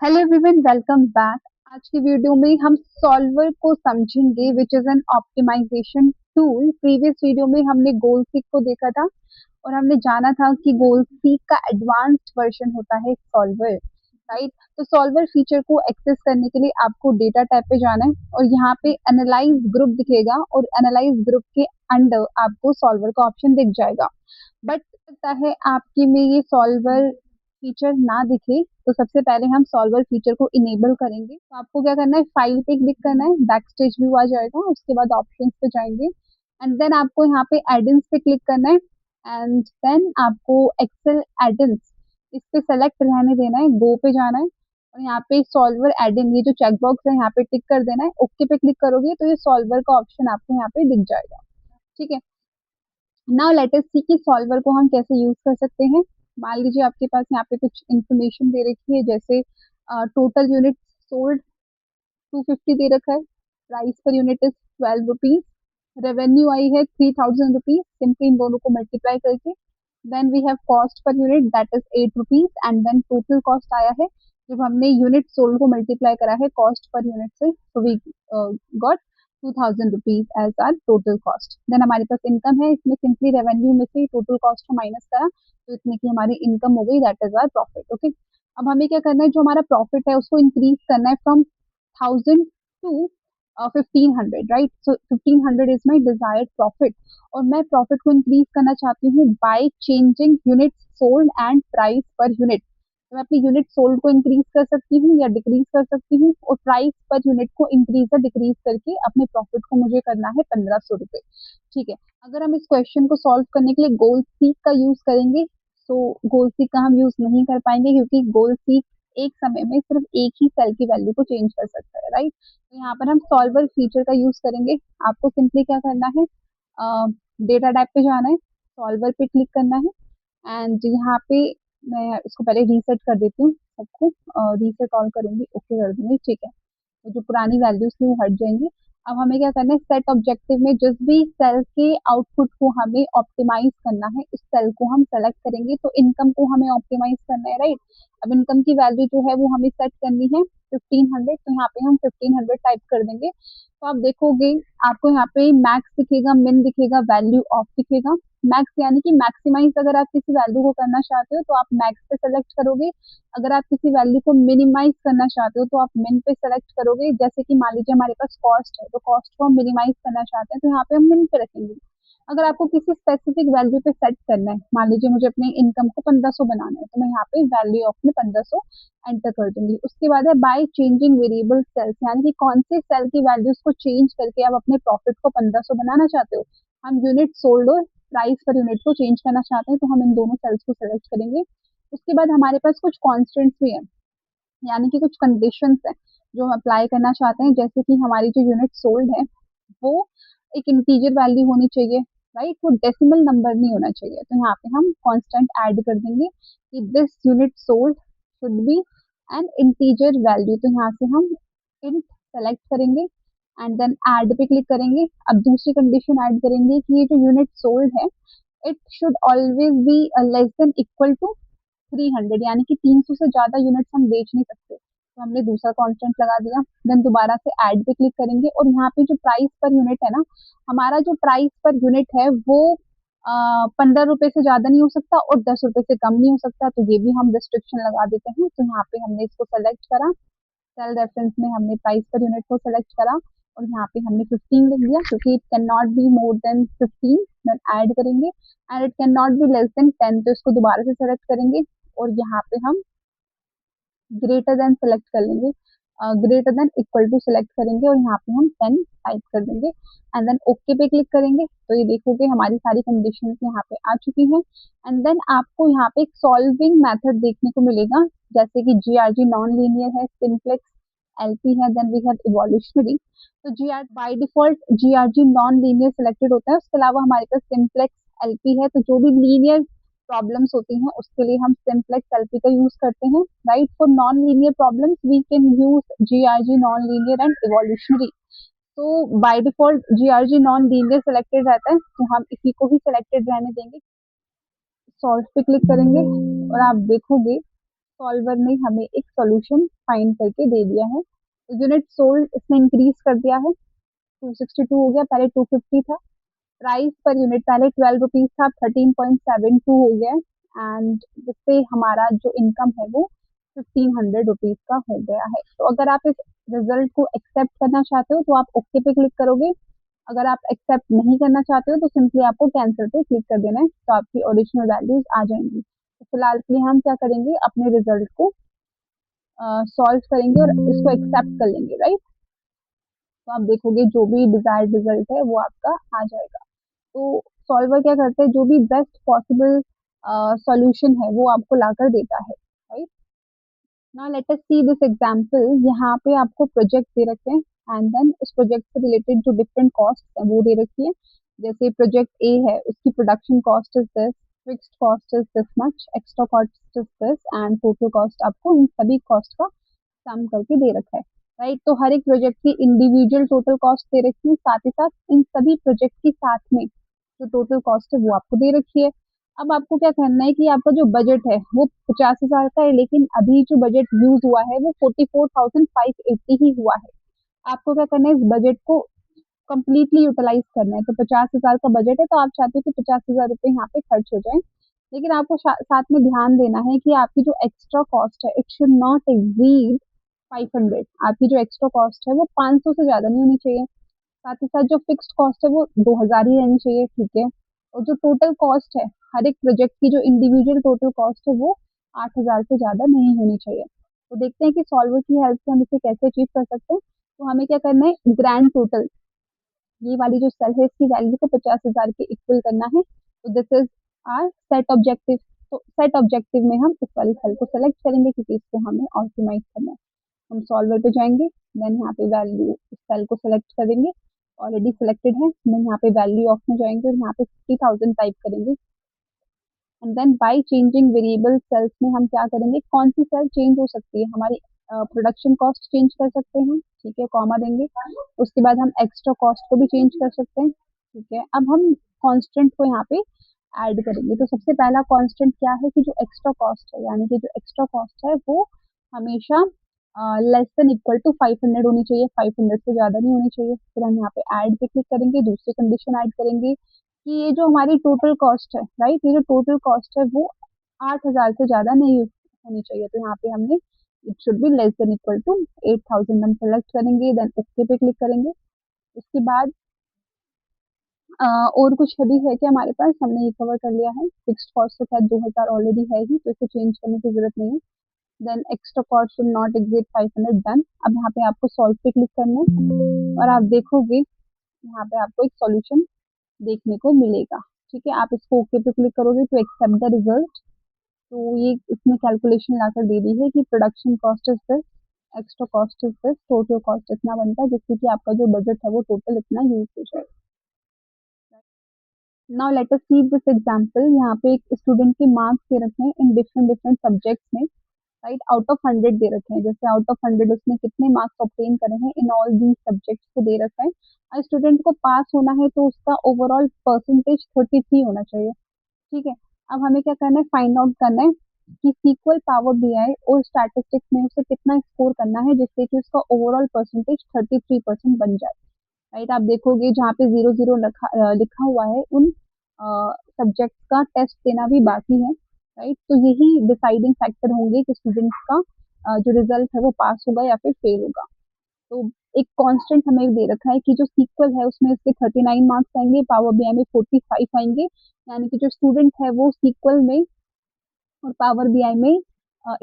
Hello everyone, welcome back. आज की video में हम सॉल्वर को समझेंगे which is an optimisation tool. Previous video में हमने गोल सीक को देखा था और हमने जाना था कि गोल सीक का एडवांस्ड वर्जन होता है सॉल्वर, राइट। तो सॉल्वर फीचर को एक्सेस करने के लिए आपको डेटा टैब पे जाना है और यहाँ पे एनालाइज ग्रुप दिखेगा और एनालाइज ग्रुप के अंडर आपको सॉल्वर का ऑप्शन दिख जाएगा। बट सकता है आपके में ये सॉल्वर फीचर ना दिखे, तो सबसे पहले हम सॉल्वर फीचर को इनेबल करेंगे। तो आपको क्या करना है, फाइल पे क्लिक करना है, बैक स्टेज व्यू आ जाएगा, उसके बाद ऑप्शंस पे जाएंगे एंड देन आपको यहाँ पे एडिन्स पे क्लिक करना है एंड देन आपको एक्सेल एडिन्स इस पे सेलेक्ट रहने देना है, गो पे जाना है और यहाँ पे सॉल्वर एडिन ये जो चेकबॉक्स है यहाँ पे टिक कर देना है। ओके पे क्लिक करोगे तो ये सॉल्वर का ऑप्शन आपको यहाँ पे दिख जाएगा। ठीक है, नाउ लेट अस सी कि सॉल्वर को हम कैसे यूज कर सकते हैं। मान लीजिए आपके पास यहाँ पे कुछ इंफॉर्मेशन दे रखी है, जैसे टोटल यूनिट सोल्ड 250 दे रखा है, price per unit is 12 rupees, revenue आई है 3000 रुपीज, सिंपली इन दोनों को मल्टीप्लाई करके then we have cost per unit that is 8 rupees and then total cost आया है जब हमने यूनिट सोल्ड को मल्टीप्लाई करा है कॉस्ट पर यूनिट से, तो we got 2000 rupees as our total cost. Then हमारे पास इनकम है, इसमें सिंपली रेवेन्यू में से टोटल कॉस्ट को माइनस करा तो इसमें की हमारी इनकम हो गई, that is our profit. Okay, अब हमें क्या करना है, जो हमारा प्रॉफिट है उसको इंक्रीज करना है from 1000 to 1500, right. So 1500 is my desired profit और मैं प्रॉफिट को इंक्रीज करना चाहती हूँ by changing unit sold and price per unit. तो मैं अपनी यूनिट सोल्ड को इंक्रीज कर सकती हूँ या डिक्रीज कर सकती हूँ और प्राइस पर यूनिट को इंक्रीज या डिक्रीज करके अपने प्रॉफिट को मुझे करना है 1500 रुपए। ठीक है, अगर हम इस क्वेश्चन को सॉल्व करने के लिए गोल सीक का यूज करेंगे तो गोल सीक का हम यूज नहीं कर पाएंगे क्योंकि गोल सीक एक समय में सिर्फ एक ही सेल की वैल्यू को चेंज कर सकता है, राइट। तो यहाँ पर हम सॉल्वर फीचर का यूज करेंगे। आपको सिंपली क्या करना है, डेटा टाइप पे जाना है, सॉल्वर पे क्लिक करना है एंड यहाँ पे मैं इसको पहले रीसेट कर देती हूँ सबको, रीसेट ऑल करूंगी, ओके कर दूंगी। ठीक है, तो जो पुरानी वैल्यूज थी वो हट जाएंगी। अब हमें क्या करना है, सेट ऑब्जेक्टिव में जिस भी सेल के आउटपुट को हमें ऑप्टिमाइज करना है उस सेल को हम सेलेक्ट करेंगे। तो इनकम को हमें ऑप्टिमाइज करना है, राइट। अब इनकम की वैल्यू जो है वो हमें सेट करनी है 1500, तो यहाँ पे हम 1500 टाइप कर देंगे। तो आप देखोगे आपको यहाँ पे मैक्स दिखेगा, मिन दिखेगा, वैल्यू ऑफ दिखेगा। मैक्स यानी कि मैक्सिमाइज अगर आप किसी वैल्यू को करना चाहते हो तो आप मैक्स पे सेलेक्ट करोगे, अगर आप किसी वैल्यू को मिनिमाइज करना चाहते हो तो आप मिन पे सेलेक्ट करोगे। जैसे कि मान लीजिए हमारे पास कॉस्ट है तो कॉस्ट को हम मिनिमाइज करना चाहते हैं तो यहाँ पे हम मिन पे रखेंगे। अगर आपको किसी स्पेसिफिक वैल्यू पे सेट करना है, मान लीजिए मुझे अपने इनकम को 1500 बनाना है तो मैं यहाँ पे वैल्यू ऑफ में 1500 एंटर कर दूंगी। उसके बाद है बाय चेंजिंग वेरिएबल सेल्स, यानी कि कौन से सेल की वैल्यूज को चेंज करके आप अपने प्रॉफिट को 1500 बनाना चाहते हो। हम यूनिट सोल्ड और प्राइस पर यूनिट को चेंज करना चाहते हैं तो हम इन दोनों सेल्स को सेलेक्ट करेंगे। उसके बाद हमारे पास कुछ कॉन्स्टेंट्स भी है, यानी कि कुछ कंडीशंस है जो हम अप्लाई करना चाहते हैं। जैसे कि हमारी जो यूनिट सोल्ड है वो एक इंटीजर वैल्यू होनी चाहिए, राइट, वो डेसिमल नंबर नहीं होना चाहिए। तो यहाँ पे हम कांस्टेंट ऐड कर देंगे कि this unit sold should be an integer value. तो यहाँ से हम इंट सेलेक्ट करेंगे एंड देन ऐड पे क्लिक करेंगे। अब दूसरी कंडीशन ऐड करेंगे कि ये जो यूनिट सोल्ड है it should always be less than equal to 300, यानी कि 300 से ज्यादा यूनिट्स हम बेच नहीं सकते। तो हमने दूसरा कांस्टेंट लगा दिया, देन दोबारा से ऐड पे क्लिक करेंगे और यहाँ पे जो प्राइस पर यूनिट है ना, हमारा जो प्राइस पर यूनिट है वो 15 रुपए से ज्यादा नहीं हो सकता और 10 रुपए से कम नहीं हो सकता, तो ये भी हम रिस्ट्रिक्शन लगा देते हैं। तो यहाँ पे हमने इसको सेलेक्ट करा, सेल रेफरेंस में हमने प्राइस पर यूनिट को सेलेक्ट करा और यहाँ पे हमने 15 लिख दिया क्योंकि it can not be more than 15। Then add करेंगे and it can not be less than 10, तो इसको दोबारा से सेलेक्ट करेंगे और यहाँ पे हम ग्रेटर देन सेलेक्ट कर लेंगे, greater than equal to select करेंगे और यहाँ पे हम 10 टाइप कर देंगे एंड देन ओके पे क्लिक करेंगे। तो ये देखोगे हमारी सारी कंडीशन यहाँ पे आ चुकी हैं एंड देन आपको यहाँ पे एक सॉल्विंग मेथड देखने को मिलेगा, जैसे कि जीआरजी नॉन लीनियर है, सिंप्लेक्स एलपी है, देन वी हैव इवोल्यूशनरी। तो GR by default GRG non linear selected होता है, उसके अलावा हमारे पास सिंप्लेक्स एलपी है। तो जो भी लीनियर प्रॉब्लम्स होती हैं उसके लिए हम सिंप्लेक्स एलपी का यूज करते हैं, right. For non linear problems we can use GRG non linear and evolutionary. तो by default GRG non linear selected रहता है तो हम इसी को ही सिलेक्टेड रहने देंगे। सॉल्व पे क्लिक करेंगे और आप देखोगे सॉल्वर ने हमें एक सॉल्यूशन फाइंड करके दे दिया है। तो यूनिट सोल्ड इसने इंक्रीज कर दिया है, 262 हो गया, पहले 250 था। प्राइस पर यूनिट पहले 12 रुपीज था, 13.72 हो गया, एंड जिससे हमारा जो इनकम है वो 1500 रुपीज का हो गया है। तो अगर आप इस रिजल्ट को एक्सेप्ट करना चाहते हो तो आप ओके पे क्लिक करोगे। अगर आप एक्सेप्ट नहीं करना चाहते हो तो सिंपली आपको कैंसिल पे क्लिक कर देना है, तो आपकी ओरिजिनल वैल्यूज आ जाएंगी। तो फिलहाल के लिए हम क्या करेंगे, अपने रिजल्ट को सॉल्व करेंगे और इसको एक्सेप्ट कर लेंगे, राइट। तो आप देखोगे जो भी डिजायर्ड रिजल्ट है वो आपका आ जाएगा। तो सॉल्वर क्या करते हैं, जो भी बेस्ट पॉसिबल सॉल्यूशन है वो आपको लाकर देता है, right. Now let us see this example. यहाँ पे आपको प्रोजेक्ट दे रखे हैं, एंड देन उस प्रोजेक्ट से रिलेटेड जो डिफरेंट कॉस्ट है वो दे रखी है। जैसे प्रोजेक्ट ए है, उसकी production cost is this, fixed cost is this much, extra cost is this, and total cost आपको इन सभी कॉस्ट का सम करके दे रखा है, राइट। तो हर एक प्रोजेक्ट की इंडिविजुअल टोटल कॉस्ट दे रखी है, साथ ही साथ इन सभी प्रोजेक्ट के साथ में जो टोटल कॉस्ट है वो आपको दे रखी है। अब आपको क्या करना है कि आपका जो बजट है वो 50,000 का है, लेकिन अभी जो बजट यूज हुआ है वो 44,580 ही हुआ है। आपको क्या करना है, इस बजट को कंप्लीटली यूटिलाइज करना है। तो 50,000 का बजट है, तो आप चाहते हो कि 50,000 रुपए यहाँ पे खर्च हो जाए, लेकिन आपको साथ में ध्यान देना है कि आपकी जो एक्स्ट्रा कॉस्ट है इट शुड नॉट एक्सीड 500। आपकी जो एक्स्ट्रा कॉस्ट है वो 500 से ज्यादा नहीं होनी चाहिए। साथ ही साथ जो फिक्स्ड कॉस्ट है वो 2,000 ही रहनी चाहिए, ठीक है। और जो टोटल कॉस्ट है, हर एक प्रोजेक्ट की जो इंडिविजुअल टोटल कॉस्ट है वो 8,000 से ज्यादा नहीं होनी चाहिए। तो देखते हैं कि सॉल्वर की हेल्प से हम इसे कैसे अचीव कर सकते हैं। तो हमें क्या करना है, ग्रैंड टोटल, ये वाली जो सेल है इसकी वैल्यू को 50,000 के इक्वल करना है। तो this is our set objective. तो सेट ऑब्जेक्टिव में हम इस वाली सेल को सेलेक्ट करेंगे क्योंकि इसको हमें ऑप्टिमाइज करना है। हम सॉल्वर पे जाएंगे, देन यहाँ पे वैल्यू इस सेल को सेलेक्ट करेंगे, ऑलरेडी सिलेक्टेड है। देन यहाँ पे वैल्यू ऑफ में जाएंगे और यहाँ पे 50,000 टाइप करेंगे, and then by changing variable cells में हम क्या करेंगे, कौन सी सेल चेंज हो सकती है, हमारी प्रोडक्शन कॉस्ट चेंज कर सकते हैं, ठीक है, कॉमा देंगे। उसके बाद हम एक्स्ट्रा कॉस्ट को भी चेंज कर सकते हैं, ठीक है। अब हम कांस्टेंट को यहाँ पे ऐड करेंगे। तो सबसे पहला कांस्टेंट क्या है कि जो एक्स्ट्रा कॉस्ट है, यानी कि जो एक्स्ट्रा कॉस्ट है वो हमेशा लेस देन इक्वल टू 500 होनी चाहिए, 500 से ज्यादा नहीं होनी चाहिए। फिर हम यहाँ पे ऐड पे क्लिक करेंगे, दूसरी कंडीशन ऐड करेंगे कि ये जो हमारी टोटल कॉस्ट है, राइट, ये जो टोटल कॉस्ट है वो 8,000 से ज्यादा नहीं होनी चाहिए। तो यहाँ पे हमने it should be less than equal to 8,000 हम सेलेक्ट करेंगे, देन ओके पे क्लिक करेंगे। उसके बाद और कुछ भी है कि हमारे पास, हमने ये कवर कर लिया है। फिक्स्ड कॉस्ट तो शायद 2,000 ऑलरेडी है ही, तो इसे चेंज करने की जरूरत नहीं है। Then extra cost should not exceed 500, done. अब यहाँ पे आपको सॉल्व पे क्लिक करना है और आप देखोगे यहाँ पे आपको एक सॉल्यूशन देखने को मिलेगा, ठीक है। आप इसको ओके पे क्लिक करोगे तो एक्सेप्ट द रिजल्ट। तो ये इसने कैलकुलेशन लाकर दे दी है कि production cost is this, extra cost is this, total cost इतना बनता है, जिससे कि आपका जो बजट है वो टोटल इतना यूज हो जाए। Now let us see this example. यहाँ पे एक स्टूडेंट के मार्क्स दे रखे हैं इन डिफरेंट डिफरेंट सब्जेक्ट्स में, राइट, आउट ऑफ 100 दे रखे हैं। जैसे आउट ऑफ 100 उसने कितने मार्क्स ऑब्टेन करे हैं इन ऑल दी सब्जेक्ट्स को दे रखा है। और स्टूडेंट को पास होना है तो उसका ओवरऑल परसेंटेज 33 होना चाहिए, ठीक है। अब हमें क्या करना है, फाइंड आउट करना है कि सीक्वल पावर बीआई और स्टैटिस्टिक्स में उसे कितना स्कोर करना है जिससे कि उसका ओवरऑल परसेंटेज 33% बन जाए, राइट। आप देखोगे जहाँ पे 00 लिखा हुआ है उन सब्जेक्ट का टेस्ट देना भी बाकी है, राइट। तो यही डिसाइडिंग फैक्टर होंगे कि स्टूडेंट का जो रिजल्ट है वो पास होगा या फिर फेल होगा। तो एक कांस्टेंट हमें दे रखा है कि जो सीक्वल है उसमें इसके 39 मार्क्स आएंगे, पावर बीआई में 45 आएंगे, यानी कि जो स्टूडेंट है वो सीक्वल में और पावर बीआई में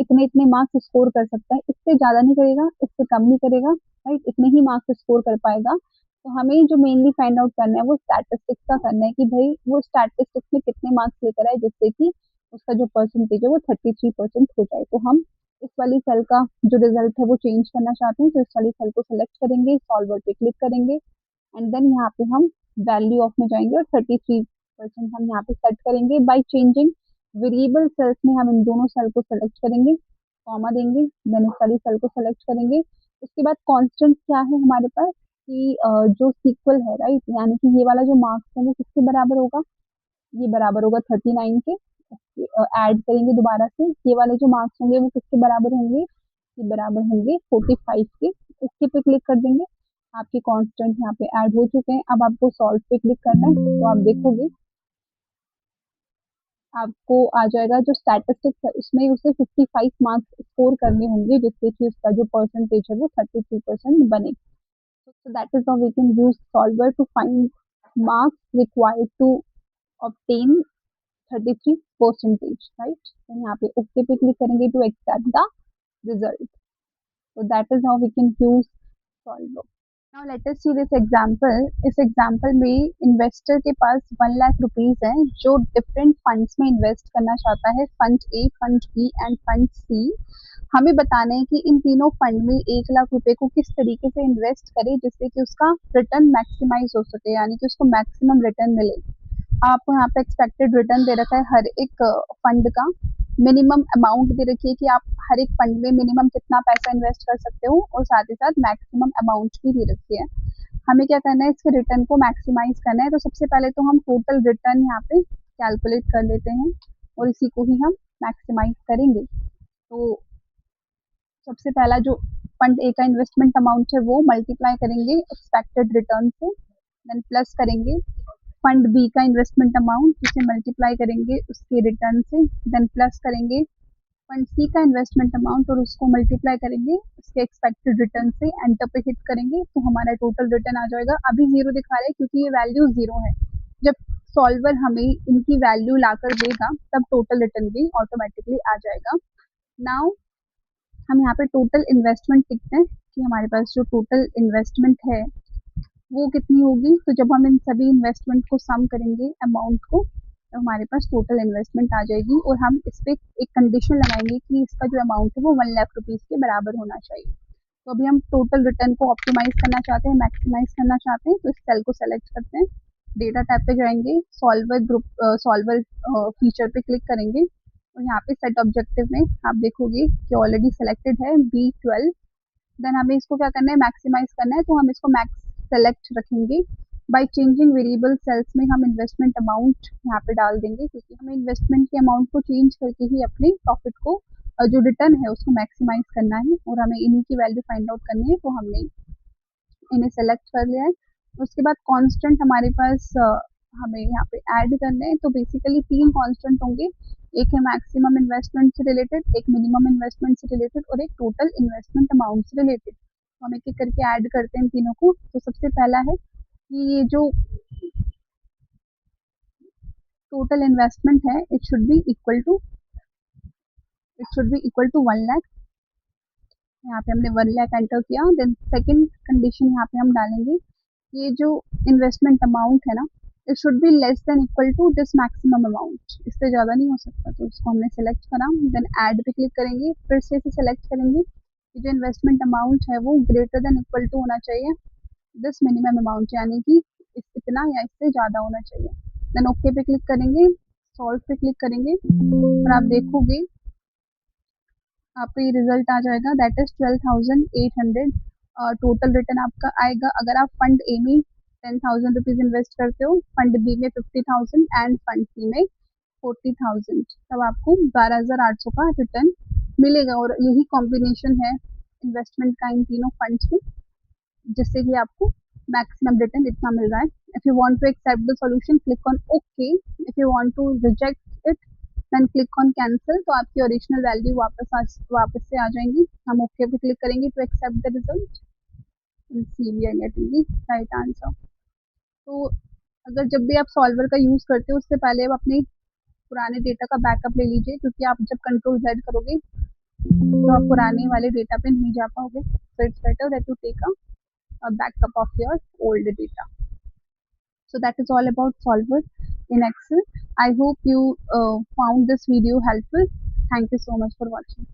इतने इतने मार्क्स स्कोर कर सकता है, इससे ज्यादा नहीं करेगा, इससे कम नहीं करेगा, राइट, इतने ही मार्क्स स्कोर कर पाएगा। तो हमें जो मेनली फाइंड आउट करना है वो स्टैटिस्टिक्स का करना है कि भाई वो स्टैटिस्टिक्स में कितने मार्क्स लेकर आए जिससे कि उसका जो परसेंटेज है वो 33% हो जाए। तो हम इस वाली सेल का जो रिजल्ट है वो चेंज करना चाहते हैं, तो इस वाली सेल को सिलेक्ट करेंगे, सॉल्वर पे क्लिक करेंगे, एंड देन यहाँ पे हम वैल्यू ऑफ में जाएंगे और 33% हम यहाँ पे सेट करेंगे। बाय चेंजिंग वेरिएबल सेल्स में हम इन दोनों सेल को सेलेक्ट करेंगे, कॉमा देंगे, देन इस वाली सेल को सेलेक्ट करेंगे। उसके बाद कांस्टेंट क्या है हमारे पास कि जो सीक्वल है, राइट, यानी कि ये वाला जो मार्क्स है वो किसके बराबर होगा, ये बराबर होगा 39 के, ऐड करेंगे दोबारा से, ये वाले जो मार्क्स होंगे वो किसके बराबर होंगे, ये बराबर होंगे 45 के। इसके पे क्लिक कर देंगे, आपके कांस्टेंट यहाँ पे ऐड हो चुके हैं। अब आपको सॉल्व पे क्लिक करना है, तो आप देखोगे आपको आ जाएगा जो स्टैटिस्टिक्स है उसमें उसे 55 मार्क्स स्कोर करने होंगे, जिससे कि उसका जो परसेंटेज है वो 33% बने। So that is how we can use solver to find marks required to obtain 33 percentage, right? तो यहाँ पे OK पे क्लिक करेंगे to accept the result. So that is how we can use solver. Now let us see this example. इस example में investor के पास 1 lakh rupees है जो डिफरेंट फंड्स में इन्वेस्ट करना चाहता है, fund A, fund B and fund C. हमें बताना है कि इन तीनों फंड में 1 लाख रुपए को किस तरीके से इन्वेस्ट करे जिससे कि उसका रिटर्न मैक्सिमाइज हो सके, यानी कि उसको मैक्सिमम रिटर्न मिले। आपको यहाँ पे एक्सपेक्टेड रिटर्न दे रखा है हर एक फंड का, मिनिमम अमाउंट दे रखी है कि आप हर एक फंड में मिनिमम कितना पैसा इन्वेस्ट कर सकते हो, और साथ ही साथ मैक्सिमम अमाउंट भी दे रखी है। हमें क्या करना है, इसके रिटर्न को मैक्सिमाइज करना है। तो सबसे पहले तो हम टोटल रिटर्न यहाँ पे कैलकुलेट कर लेते हैं और इसी को ही हम मैक्सिमाइज करेंगे। तो सबसे पहला जो फंड ए का इन्वेस्टमेंट अमाउंट है वो मल्टीप्लाई करेंगे एक्सपेक्टेड रिटर्न से, देन प्लस करेंगे फंड बी का इन्वेस्टमेंट अमाउंट, जिसे मल्टीप्लाई करेंगे उसके रिटर्न से, देन प्लस करेंगे फंड सी का इन्वेस्टमेंट अमाउंट और उसको मल्टीप्लाई करेंगे उसके एक्सपेक्टेड रिटर्न से, एंटर पे हिट करेंगे तो हमारा टोटल रिटर्न आ जाएगा। अभी जीरो दिखा रहा है क्योंकि ये वैल्यू जीरो है। जब सॉल्वर हमें इनकी वैल्यू लाकर देगा तब टोटल रिटर्न भी ऑटोमेटिकली आ जाएगा। नाउ हम यहाँ पे टोटल इन्वेस्टमेंट लिखते हैं कि हमारे पास जो टोटल इन्वेस्टमेंट है वो कितनी होगी। तो जब हम इन सभी इन्वेस्टमेंट को सम करेंगे अमाउंट को, तो हमारे पास टोटल इन्वेस्टमेंट आ जाएगी, और हम इस पे एक कंडीशन लगाएंगे कि इसका जो अमाउंट है वो 1 लाख रुपीज के बराबर होना चाहिए। तो अभी हम टोटल रिटर्न को ऑप्टिमाइज करना चाहते हैं, मैक्सिमाइज करना चाहते हैं, तो इस सेल को सेलेक्ट करते हैं, डेटा टैब पे जाएंगे, सॉल्वर ग्रुप सॉल्वर फीचर पे क्लिक करेंगे, और यहाँ पे सेट ऑब्जेक्टिव में आप देखोगे कि ऑलरेडी सेलेक्टेड है B12। देन हमें इसको क्या करना है, मैक्सिमाइज करना है, तो हम इसको मैक्स सेलेक्ट रखेंगे। बाय चेंजिंग वेरिएबल सेल्स में हम इन्वेस्टमेंट अमाउंट यहाँ पे डाल देंगे, क्योंकि हमें इन्वेस्टमेंट के अमाउंट को चेंज करके ही अपने प्रॉफिट को जो रिटर्न है उसको मैक्सिमाइज करना है, और हमें इन्हीं की वैल्यू फाइंड आउट करनी है। तो हमने इन्हें सेलेक्ट कर लिया है। उसके बाद कांस्टेंट हमारे पास हमें यहाँ पे ऐड करने हैं। तो बेसिकली 3 कांस्टेंट होंगे, एक है मैक्सिमम इन्वेस्टमेंट से रिलेटेड, एक मिनिमम इन्वेस्टमेंट से रिलेटेड, और एक टोटल इन्वेस्टमेंट अमाउंट से रिलेटेड। तो हम एक एक करके ऐड करते हैं तीनों को। तो सबसे पहला है कि ये जो टोटल इन्वेस्टमेंट है it should be equal to 1 lakh. यहाँ पे हमने 1 लाख एंटर किया। देन सेकंड कंडीशन यहाँ पे हम डालेंगे, ये जो इन्वेस्टमेंट अमाउंट है ना, it should be less than equal to this maximum amount, इससे ज़्यादा नहीं हो सकता। तो इसको हमने सेलेक्ट करा, देन ऐड पे क्लिक करेंगे, फिर से इसे सेलेक्ट करेंगे कि जो इन्वेस्टमेंट अमाउंट है वो ग्रेटर देन इक्वल टू होना चाहिए दिस मिनिमम अमाउंट, यानी कि इतना या इससे ज़्यादा होना चाहिए। देन ओके पे क्लिक करेंगे, सॉल्व पे क्लिक करेंगे, और आप देखोगे आपको ये रिजल्ट आ जाएगा, दैट इज 12,800 टोटल रिटर्न आपका आएगा। अगर आप फंड ए में 10,000 रुपीज इन्वेस्ट करते हो, फंड बी में 50,000 एंड फंड सी में 40,000, तब आपको 12,800 का रिटर्न मिलेगा। और यही कॉम्बिनेशन है इन्वेस्टमेंट का इन तीनों फंड्स में, जिससे कि आपको मैक्सिमम रिटर्न इतना मिल रहा है। If you want to accept the solution click on okay, if you want to reject it then click on cancel. तो आपकी ओरिजिनल वैल्यू वापस से आ जाएंगी। हम ओके पे क्लिक करेंगे to accept the result, see we are getting the right answer. तो अगर जब भी आप सॉल्वर का यूज करते हो उससे पहले आप अपने पुराने डेटा का बैकअप ले लीजिए, क्योंकि आप जब कंट्रोल जेड करोगे तो आप पुराने वाले डेटा पे नहीं जा पाओगे। So it's better that you take a backup of your old data. So that is all about solver in Excel. I hope you found this video helpful. Thank you so much for watching.